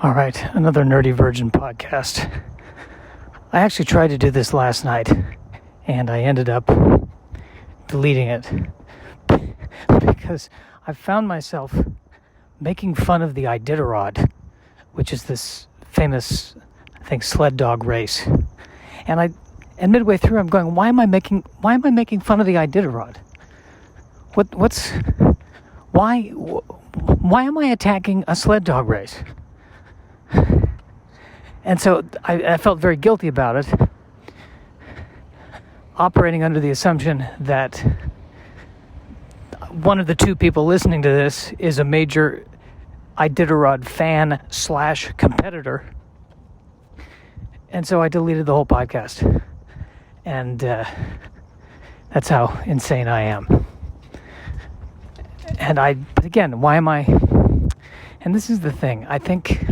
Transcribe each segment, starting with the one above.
All right, another Nerdy Virgin podcast. I actually tried to do this last night, and I ended up deleting it because I found myself making fun of the Iditarod, which is this famous, I think, sled dog race. And midway through, I'm going, why am I making fun of the Iditarod? Why am I attacking a sled dog race? And so I felt very guilty about it, operating under the assumption that one of the two people listening to this is a major Iditarod fan / competitor. And so I deleted the whole podcast. And that's how insane I am. But again, why am I... And this is the thing, I think...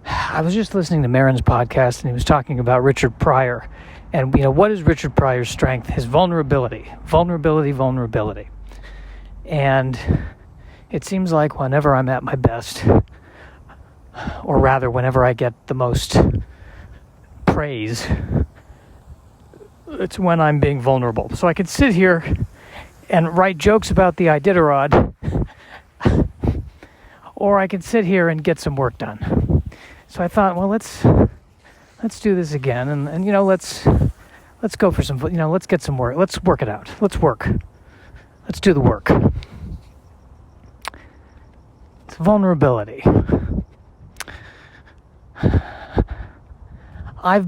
I was just listening to Maron's podcast, and he was talking about Richard Pryor. And, what is Richard Pryor's strength? His vulnerability. Vulnerability. And it seems like whenever I'm at my best, or rather, whenever I get the most praise, it's when I'm being vulnerable. So I could sit here and write jokes about the Iditarod, or I could sit here and get some work done. So I thought, well, let's do this again, and let's go for some, let's get some work. Let's work it out. Let's work. Let's do the work. It's vulnerability. I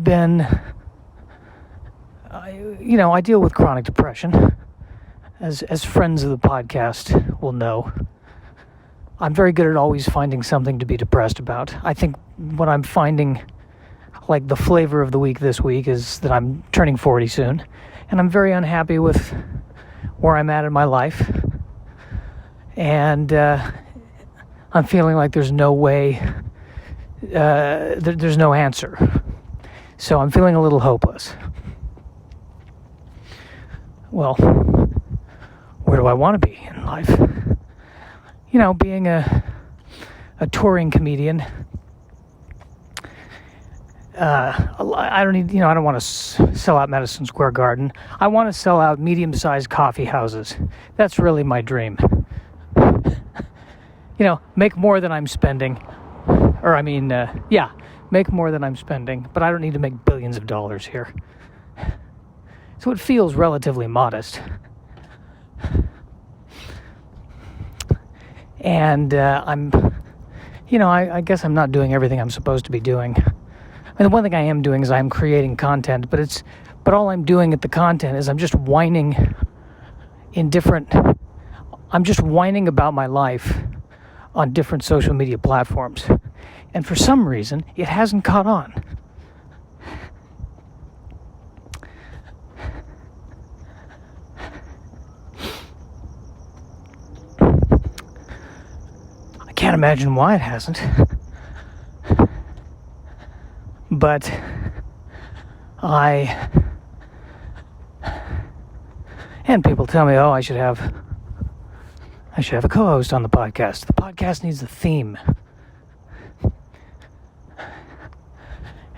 deal with chronic depression, as friends of the podcast will know. I'm very good at always finding something to be depressed about. I think what I'm finding, like the flavor of the week this week, is that I'm turning 40 soon, and I'm very unhappy with where I'm at in my life. And I'm feeling like there's no way, there's no answer. So I'm feeling a little hopeless. Well, where do I want to be in life? Being a touring comedian, I don't want to sell out Madison Square Garden. I want to sell out medium-sized coffee houses. That's really my dream. Make more than I'm spending. Make more than I'm spending, but I don't need to make billions of dollars here. So it feels relatively modest. And I guess I'm not doing everything I'm supposed to be doing. The one thing I am doing is I'm creating content, but all I'm doing at the content is I'm just whining about my life on different social media platforms. And for some reason, it hasn't caught on. Can't imagine why it hasn't. But and people tell me, I should have a co-host on the podcast. The podcast needs a theme.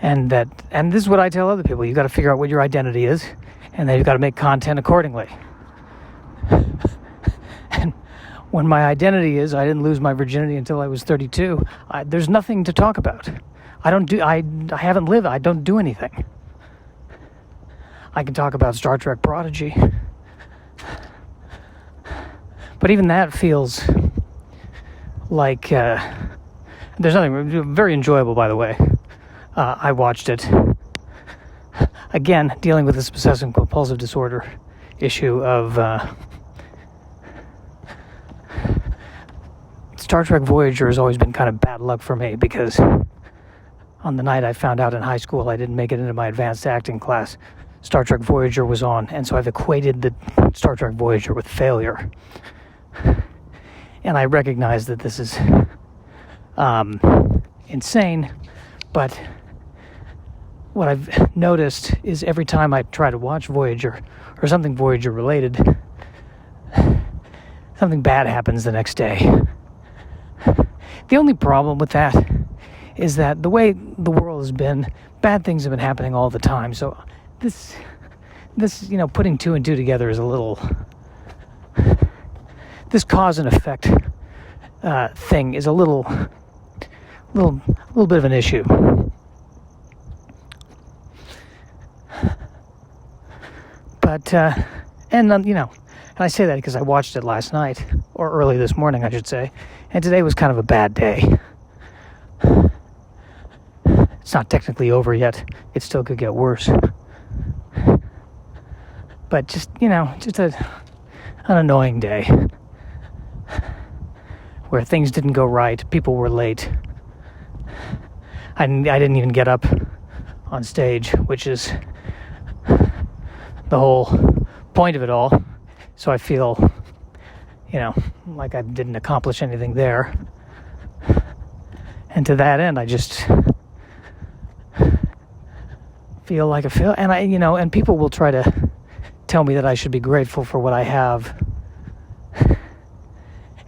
And this is what I tell other people. You got to figure out what your identity is, and then you've got to make content accordingly. When my identity is I didn't lose my virginity until I was 32, there's nothing to talk about. I haven't lived. I don't do anything. I can talk about Star Trek Prodigy. But even that feels like there's nothing very enjoyable, by the way. I watched it. Again, dealing with this obsessive compulsive disorder issue of... Star Trek Voyager has always been kind of bad luck for me because on the night I found out in high school I didn't make it into my advanced acting class, Star Trek Voyager was on, and so I've equated the Star Trek Voyager with failure. And I recognize that this is insane, but what I've noticed is every time I try to watch Voyager or something Voyager related, something bad happens the next day. The only problem with that is that the way the world has been, bad things have been happening all the time. So this putting two and two together is a little, this cause and effect thing is a little bit of an issue. But and I say that because I watched it last night, or early this morning, I should say, and today was kind of a bad day. It's not technically over yet. It still could get worse. But just an annoying day where things didn't go right, people were late. I didn't even get up on stage, which is the whole point of it all. So I feel, like I didn't accomplish anything there. And to that end, I just feel like a fail. And and people will try to tell me that I should be grateful for what I have.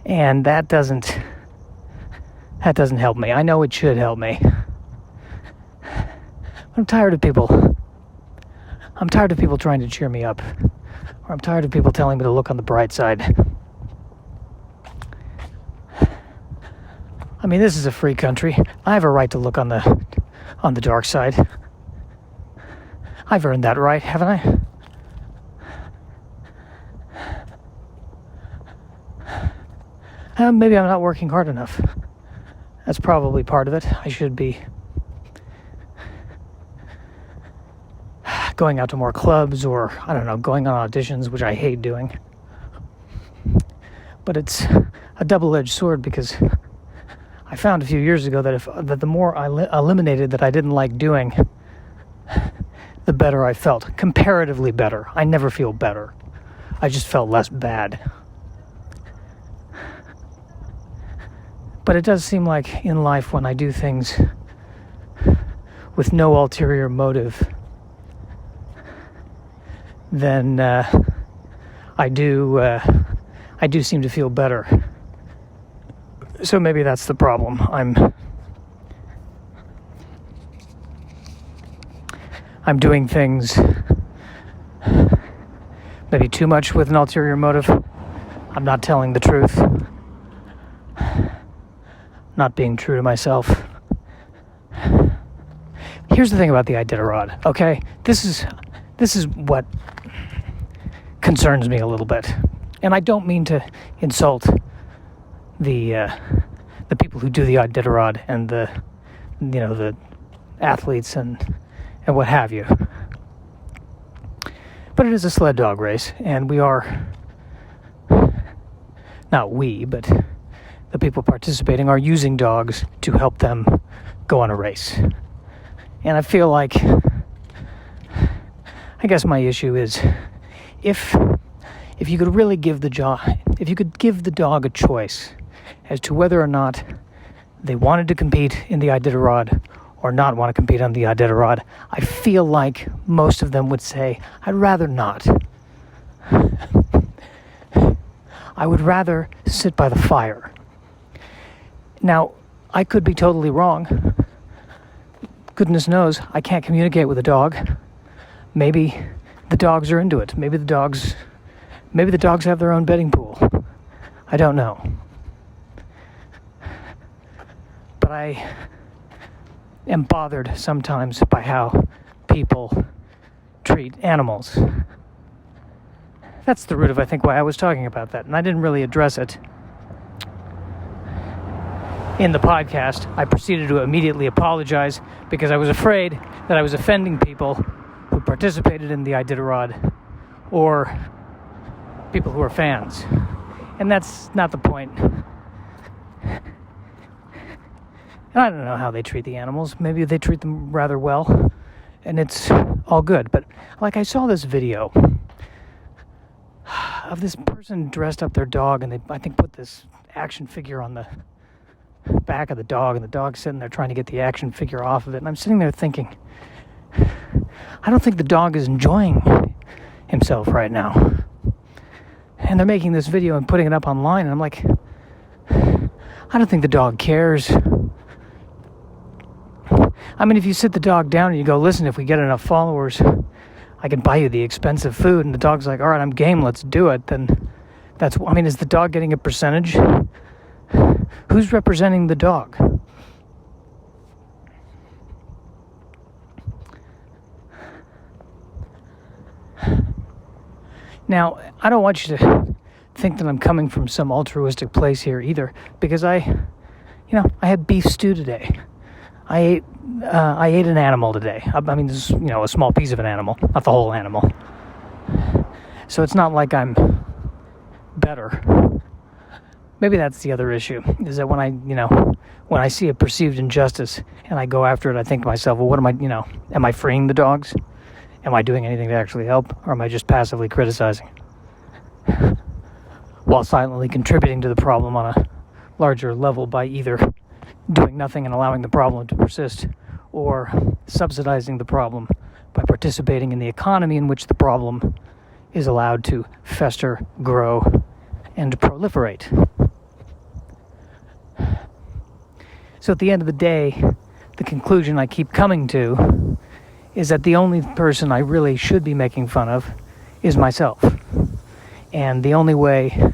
And that doesn't help me. I know it should help me. I'm tired of people. I'm tired of people trying to cheer me up. Or I'm tired of people telling me to look on the bright side. I mean, this is a free country. I have a right to look on the dark side. I've earned that right, haven't I? Maybe I'm not working hard enough. That's probably part of it. I should be going out to more clubs, or going on auditions, which I hate doing. But it's a double-edged sword, because I found a few years ago that the more I eliminated that I didn't like doing, the better I felt. Comparatively better. I never feel better. I just felt less bad. But it does seem like in life, when I do things with no ulterior motive, then I do seem to feel better. So maybe that's the problem. I'm doing things maybe too much with an ulterior motive. I'm not telling the truth. Not being true to myself. Here's the thing about the Iditarod, okay? This is what concerns me a little bit. And I don't mean to insult the people who do the Iditarod and the athletes and what have you. But it is a sled dog race, and we are, not we, but the people participating are using dogs to help them go on a race. And I feel like, I guess my issue is, if you could really give the dog a choice as to whether or not they wanted to compete in the Iditarod or not want to compete on the Iditarod, I feel like most of them would say, I'd rather not. I would rather sit by the fire. Now, I could be totally wrong. Goodness knows, I can't communicate with a dog. Maybe the dogs are into it. Maybe the dogs have their own betting pool. I don't know. But I am bothered sometimes by how people treat animals. That's the root of, I think, why I was talking about that. And I didn't really address it in the podcast. I proceeded to immediately apologize because I was afraid that I was offending people who participated in the Iditarod or people who are fans. And that's not the point. And I don't know how they treat the animals. Maybe they treat them rather well, and it's all good. But, I saw this video of this person dressed up their dog, and they, I think, put this action figure on the back of the dog, and the dog's sitting there trying to get the action figure off of it. And I'm sitting there thinking, I don't think the dog is enjoying himself right now. And they're making this video and putting it up online, and I'm like, I don't think the dog cares. I mean, if you sit the dog down and you go, listen, if we get enough followers, I can buy you the expensive food, and the dog's like, all right, I'm game, let's do it, then is the dog getting a percentage? Who's representing the dog? Now, I don't want you to think that I'm coming from some altruistic place here either, because I had beef stew today. I ate an animal today. I mean, this is, a small piece of an animal, not the whole animal. So it's not like I'm better. Maybe that's the other issue, is that when I see a perceived injustice and I go after it, I think to myself, well, what am I freeing the dogs? Am I doing anything to actually help? Or am I just passively criticizing? While silently contributing to the problem on a larger level by either doing nothing and allowing the problem to persist, or subsidizing the problem by participating in the economy in which the problem is allowed to fester, grow, and proliferate. So at the end of the day, the conclusion I keep coming to is that the only person I really should be making fun of is myself. And the only way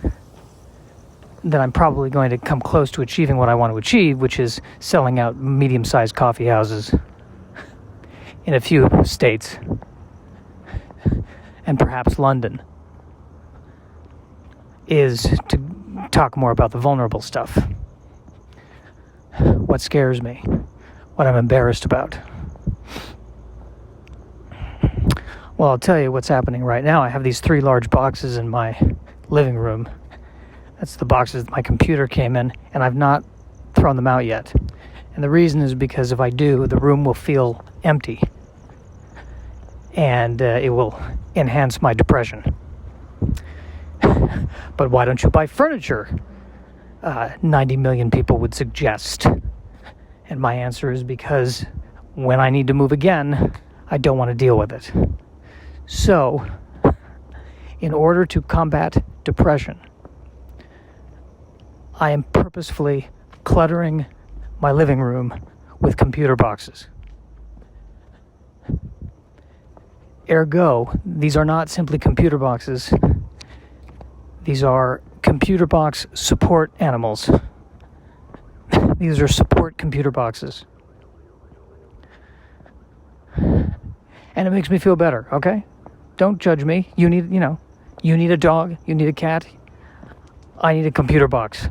that I'm probably going to come close to achieving what I want to achieve, which is selling out medium-sized coffee houses in a few states, and perhaps London, is to talk more about the vulnerable stuff. What scares me, what I'm embarrassed about. Well, I'll tell you what's happening right now. I have these 3 large boxes in my living room. That's the boxes that my computer came in, and I've not thrown them out yet. And the reason is because if I do, the room will feel empty. And it will enhance my depression. But why don't you buy furniture? 90 million people would suggest. And my answer is because when I need to move again, I don't want to deal with it. So, in order to combat depression, I am purposefully cluttering my living room with computer boxes. Ergo, these are not simply computer boxes. These are computer box support animals. These are support computer boxes. And it makes me feel better, okay? Don't judge me. You need a dog, you need a cat. I need a computer box.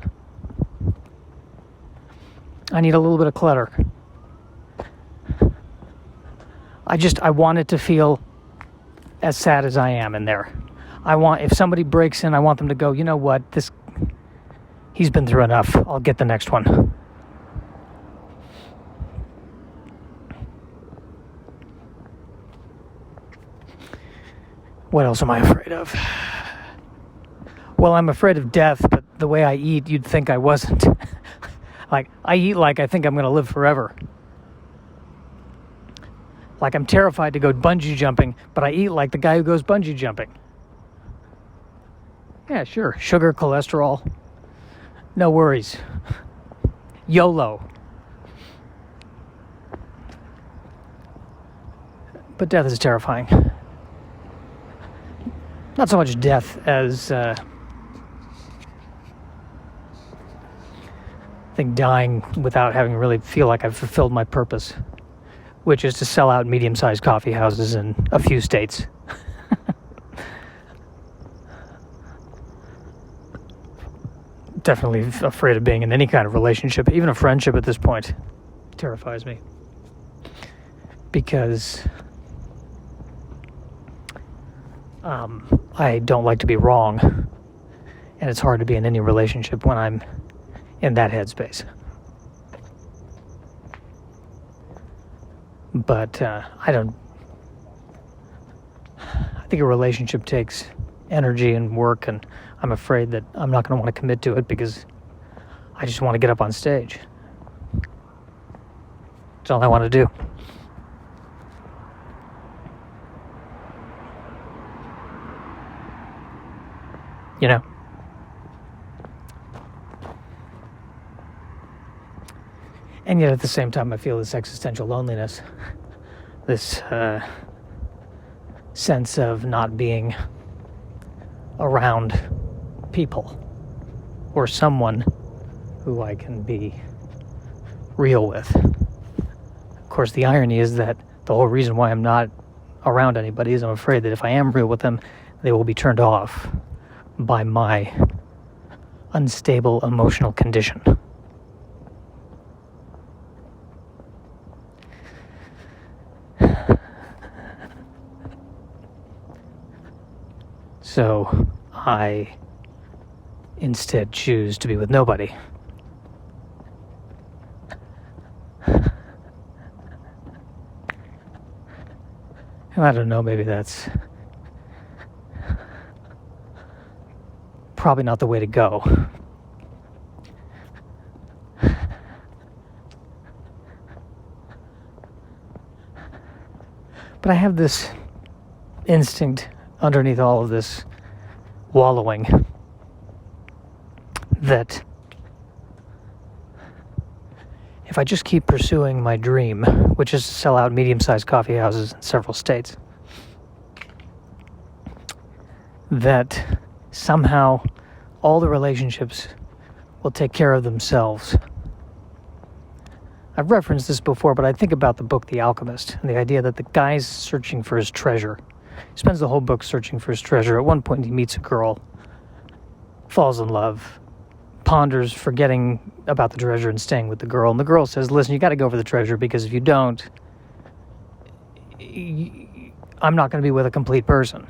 I need a little bit of clutter. I want it to feel as sad as I am in there. If somebody breaks in, I want them to go, you know what, he's been through enough. I'll get the next one. What else am I afraid of? Well, I'm afraid of death, but the way I eat, you'd think I wasn't. I eat like I think I'm going to live forever. Like I'm terrified to go bungee jumping, but I eat like the guy who goes bungee jumping. Yeah, sure. Sugar, cholesterol. No worries. YOLO. But death is terrifying. Not so much death as I think dying without having really feel like I've fulfilled my purpose, which is to sell out medium-sized coffee houses in a few states. Definitely afraid of being in any kind of relationship, even a friendship at this point. Terrifies me. Because I don't like to be wrong, and it's hard to be in any relationship when I'm in that headspace. But I think a relationship takes energy and work, and I'm afraid that I'm not going to want to commit to it because I just want to get up on stage. That's all I want to do. You know? And yet at the same time, I feel this existential loneliness, this sense of not being around people or someone who I can be real with. Of course, the irony is that the whole reason why I'm not around anybody is I'm afraid that if I am real with them, they will be turned off by my unstable emotional condition. So I instead choose to be with nobody. And I don't know, maybe that's probably not the way to go. But I have this instinct underneath all of this wallowing that if I just keep pursuing my dream, which is to sell out medium-sized coffee houses in several states, that somehow all the relationships will take care of themselves. I've referenced this before, but I think about the book The Alchemist and the idea that the guy's searching for his treasure. He spends the whole book searching for his treasure. At one point he meets a girl, falls in love, ponders forgetting about the treasure and staying with the girl. And the girl says, listen, you got to go for the treasure, because if you don't, I'm not going to be with a complete person.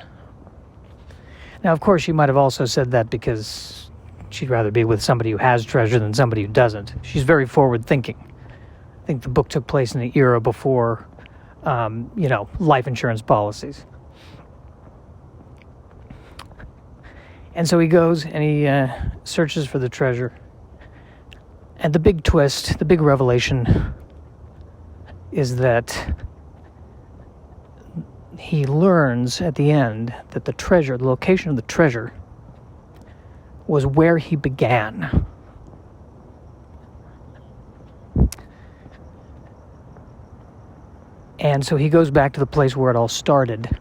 Now, of course, she might have also said that because she'd rather be with somebody who has treasure than somebody who doesn't. She's very forward-thinking. I think the book took place in the era before, life insurance policies. And so he goes and he searches for the treasure. And the big twist, the big revelation is that he learns at the end that the treasure, the location of the treasure, was where he began. And so he goes back to the place where it all started,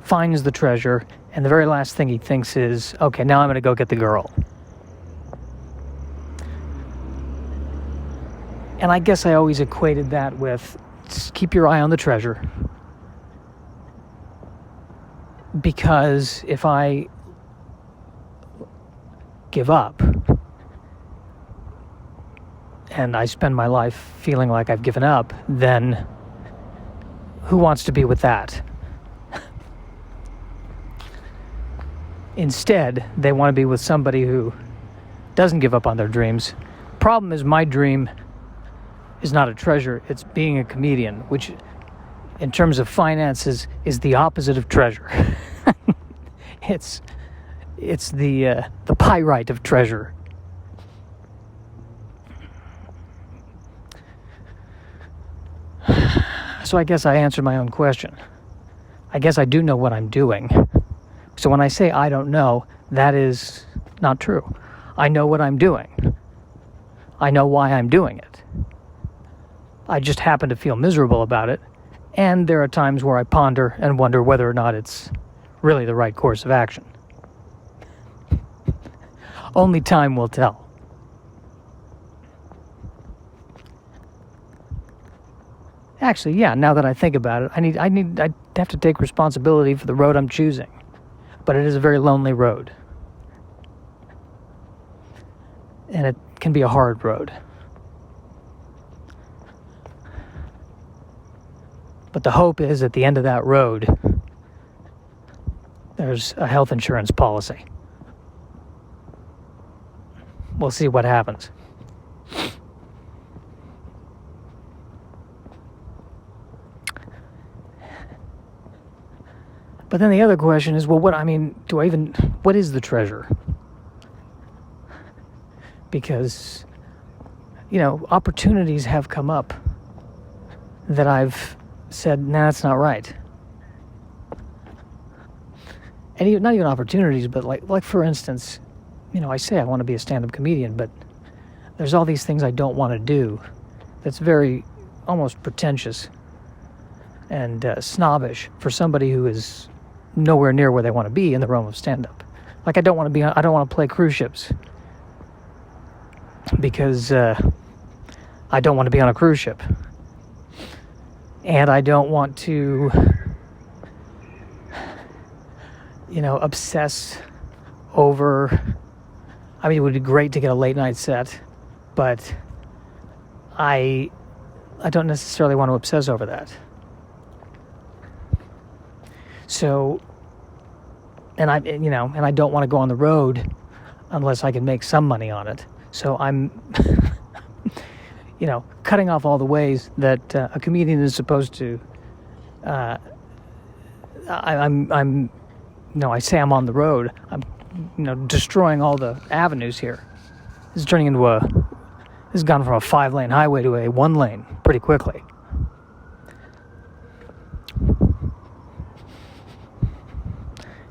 finds the treasure, and the very last thing he thinks is, okay, now I'm going to go get the girl. And I guess I always equated that with, just keep your eye on the treasure. Because if I give up, and I spend my life feeling like I've given up, then who wants to be with that? Instead, they want to be with somebody who doesn't give up on their dreams. Problem is, my dream is not a treasure, it's being a comedian, which in terms of finances is the opposite of treasure. It's the pyrite of treasure. So I guess I answered my own question. I guess I do know what I'm doing. So when I say I don't know, that is not true. I know what I'm doing. I know why I'm doing it. I just happen to feel miserable about it, and there are times where I ponder and wonder whether or not it's really the right course of action. Only time will tell. Actually, yeah, now that I think about it, I have to take responsibility for the road I'm choosing. But it is a very lonely road. And it can be a hard road. But the hope is at the end of that road, there's a health insurance policy. We'll see what happens. But then the other question is, well, what is the treasure? Because, opportunities have come up that I've said, nah, that's not right. And not even opportunities, but like for instance, I say I want to be a stand-up comedian, but There's all these things I don't want to do that's very almost pretentious and snobbish for somebody who is nowhere near where they want to be in the realm of stand-up. Like I don't want to play cruise ships because I don't want to be on a cruise ship. And I don't want to, obsess over, it would be great to get a late night set, but I don't necessarily want to obsess over that. So, and I don't want to go on the road unless I can make some money on it. So I'm, cutting off all the ways that a comedian is supposed to. I say I'm on the road. I'm, destroying all the avenues here. This is turning into this has gone from a 5-lane highway to a 1-lane pretty quickly.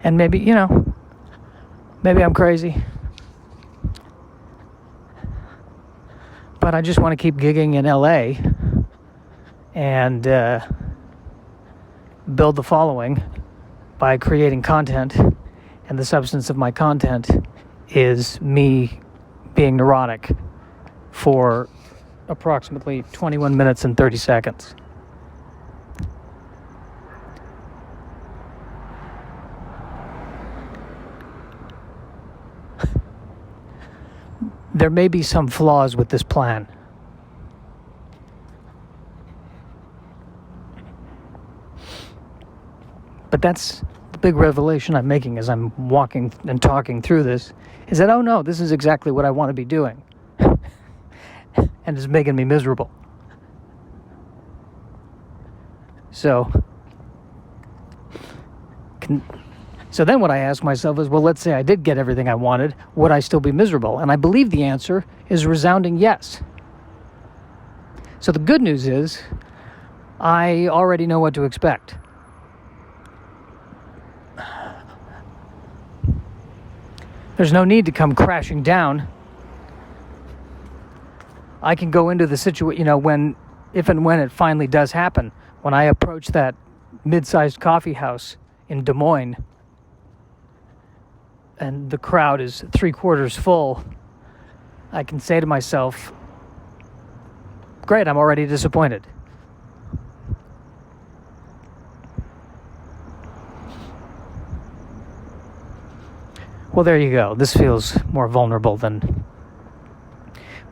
And maybe I'm crazy. But I just want to keep gigging in LA and build the following by creating content. And the substance of my content is me being neurotic for approximately 21 minutes and 30 seconds. There may be some flaws with this plan. But that's the big revelation I'm making as I'm walking and talking through this, is that, oh no, this is exactly what I want to be doing. And it's making me miserable. So then what I ask myself is, well, let's say I did get everything I wanted, would I still be miserable? And I believe the answer is a resounding yes. So the good news is, I already know what to expect. There's no need to come crashing down. I can go into the situation, if and when it finally does happen, when I approach that mid-sized coffee house in Des Moines, and the crowd is 3/4 full, I can say to myself, great, I'm already disappointed. Well, there you go. This feels more vulnerable than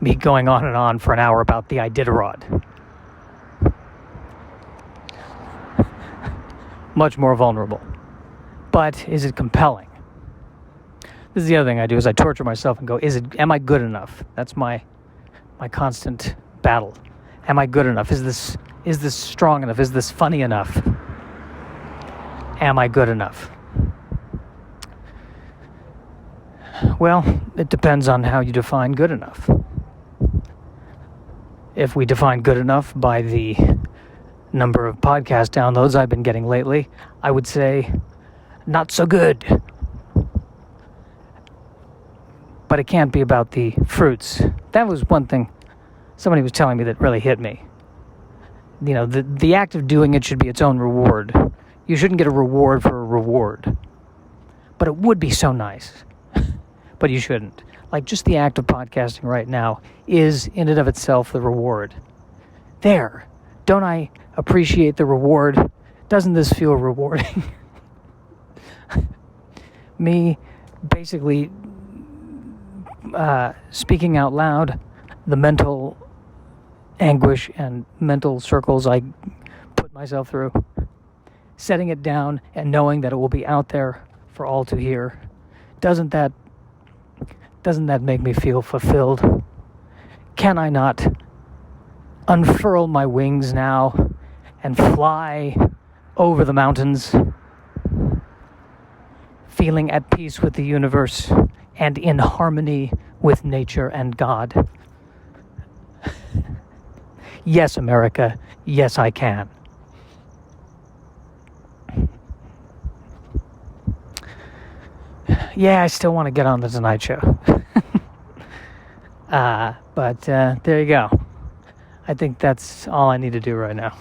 me going on and on for an hour about the Iditarod. Much more vulnerable. But is it compelling? This is the other thing I do, is I torture myself and go, am I good enough? That's my constant battle. Am I good enough? Is this strong enough? Is this funny enough? Am I good enough? Well, it depends on how you define good enough. If we define good enough by the number of podcast downloads I've been getting lately, I would say not so good. But it can't be about the fruits. That was one thing somebody was telling me that really hit me. The act of doing it should be its own reward. You shouldn't get a reward for a reward. But it would be so nice. But you shouldn't. Like, just the act of podcasting right now is in and of itself the reward. There. Don't I appreciate the reward? Doesn't this feel rewarding? Me basically speaking out loud the mental anguish and mental circles I put myself through, setting it down and knowing that it will be out there for all to hear. Doesn't that make me feel fulfilled? Can I not unfurl my wings now and fly over the mountains, feeling at peace with the universe and in harmony with nature and God? Yes, America. Yes, I can. Yeah, I still want to get on the Tonight Show. But But there you go. I think that's all I need to do right now.